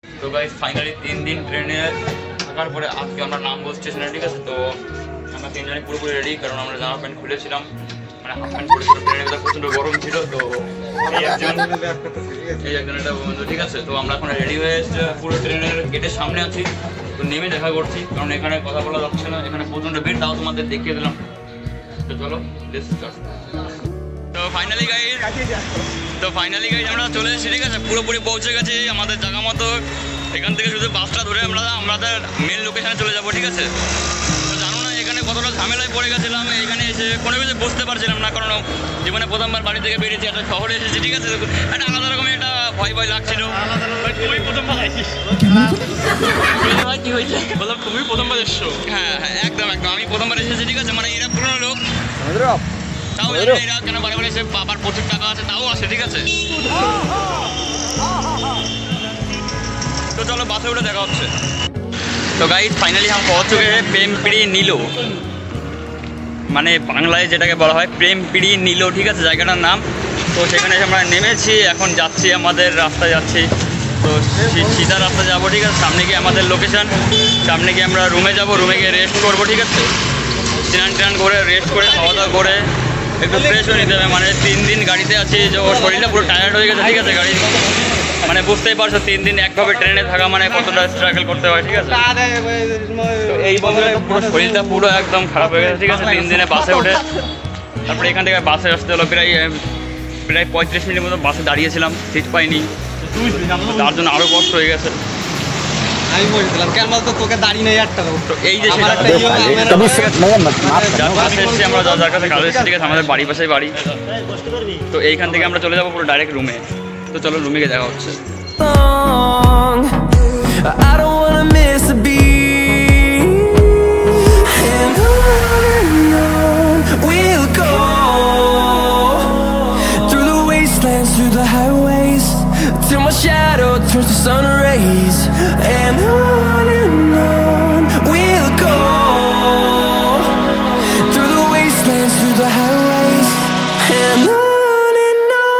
তো guys finally 3 দিন ট্রেনে থাকার পরে আজকে আমরা নামবো স্টেশনে, ঠিক আছে। তো আমরা তিনজনে পুরোপুরি রেডি, কারণ আমরা জামা প্যান্ট খুলেছিলাম, মানে হাফ প্যান্ট পরেছিলাম, ট্রেনের মধ্যে প্রচণ্ড গরম ছিল। তো এই একজন একটা বন্ধু, ঠিক আছে। তো আমরা এখন রেডি হয়ে পুরো ট্রেনের গেটের সামনে আছি। তো নেমে দেখা করছি, কারণ এখানে কথা বলা যাচ্ছে না, এখানে প্রচণ্ড ভিড়, তাও তোমাদের দেখিয়ে দিলাম। তো চলো তো ফাইনালি গাইজ আমরা চলে এসেছি, ঠিক আছে। পুরোপুরি পৌঁছে গেছি আমাদের জায়গা মতো। এখান থেকে শুধু বাসটা ধরে আমাদের মেন লোকেশনে চলে যাবো, ঠিক আছে। তো জানো না এখানে কতটা ঝামেলায় পড়ে গেছিলাম, এখানে এসে কোনো কিছু বুঝতে পারছিলাম না, কারণ জীবনে প্রথমবার বাড়ি থেকে বেরিয়েছি, একটা শহরে এসেছি, ঠিক আছে। একটা আলাদা রকমের একটা ভয় লাগছিল। তুমি প্রথমবার আসিস? ভাই কি হয়েছে? বললাম তুমি প্রথমবার এসছো? হ্যাঁ হ্যাঁ, একদম একদম আমি প্রথমবার এসেছি, ঠিক আছে। মানে এরা পুরোনো লোক, তাও এরা কেন বারে বারে এসে বাবার প্রচুর টাকা আছে তাও আসে, ঠিক আছে। তো চলো বাসে উঠে দেখা হচ্ছে। তো গাইস ফাইনালি हम पहुंच चुके हैं প্রেমপিড়ি নীলো, মানে বাংলায় যেটাকে বলা হয় প্রেমপিড়ি নীলো, ঠিক আছে জায়গাটার নাম। তো সেখানে আমরা নেমেছি, এখন যাচ্ছি, আমাদের রাস্তায় যাচ্ছি। তো সিধা রাস্তা যাবো, ঠিক আছে। সামনে গিয়ে আমাদের লোকেশন, সামনে গিয়ে আমরা রুমে যাব, রুমে গিয়ে রেস্ট করবো, ঠিক আছে। স্নান করে রেস্ট করে খাওয়া দাওয়া করে একটু ফ্রেশ হয়ে নিতে হবে, মানে 3 দিন গাড়িতে আছি, যে ওর শরীরটা পুরো টায়ার্ড হয়ে গেছে, ঠিক আছে। গাড়ি মানে বুঝতেই পারছো 3 দিন একভাবে ট্রেনে থাকা মানে কতটা স্ট্রাগল করতে হয়, ঠিক আছে। তো এই বছরে পুরো শরীরটা পুরো একদম খারাপ হয়ে গেছে, ঠিক আছে। 3 দিনে বাসে উঠে তারপরে এখান থেকে বাসে আসতে হলো প্রায় 35 মিনিটের মতো বাসে দাঁড়িয়েছিলাম, সিট পাইনি, তার জন্য আরও কষ্ট হয়ে গেছে। আমি বলছিলাম কেন বলতো তোকে দাঁড়িয়ে নেই একটা। তো এই যে আমরা যার কাছে কাজ এসেছি, ঠিক আছে, আমাদের বাড়ির পাশেই বাড়ি। তো এইখান থেকে আমরা চলে যাবো পুরো ডাইরেক্ট রুমে। তো চলো রুমে গিয়ে দেখা হচ্ছে। Till my shadow turns to sun rays, and on we'll go through the wastelands, through the highways, and on we'll go.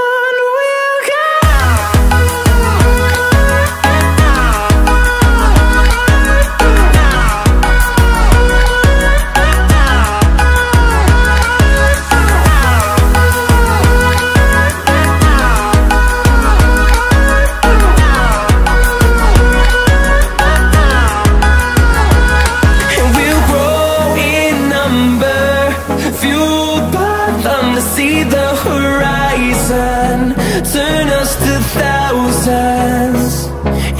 See the horizon turn us to thousands,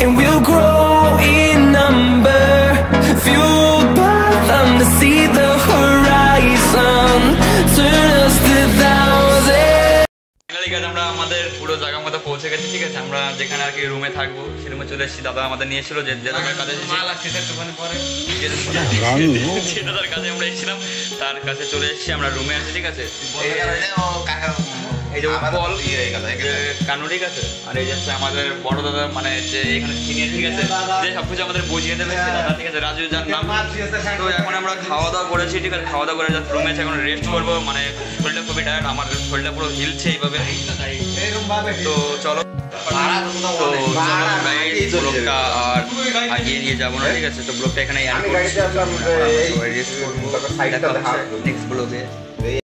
and we'll grow in number, fueled by them to see the horizon turn us to thousands. আমরা আমাদের পুরো জায়গা মতো পৌঁছে গেছি, ঠিক আছে। আমরা যেখানে আর কি রুমে থাকবো সেই রুমে চলে এসেছি। দাদা আমাদের নিয়ে এসেছিল, যে দাদার কাছে দাদার কাছে আমরা এসেছিলাম, তার কাছে চলে এসেছি, আমরা রুমে আছি, ঠিক আছে। এই যে উৎপল কানু, ঠিক আছে। আর এই যাচ্ছে আমাদের বড় দাদা, মানে যে এখানে সিনিয়র, ঠিক আছে, যে সবকিছু আমাদের বুঝিয়ে দেবে দাদা, ঠিক আছে, রাজু যার নাম। তো এখন আমরা খাওয়া দাওয়া করেছি, ঠিক আছে। খাওয়া দাওয়া করে জাস্ট রুমে আছে, এখন রেস্ট করবো, মানে শরীরটা খুবই টায়ার্ড, আমার শরীরটা পুরো হিলছে এইভাবে। তো চলো ব্লগটা আর আগিয়ে নিয়ে যাবো না, ঠিক আছে। তো ব্লগটা এখানে রেস্ট করবো, নেক্সট ব্লগে।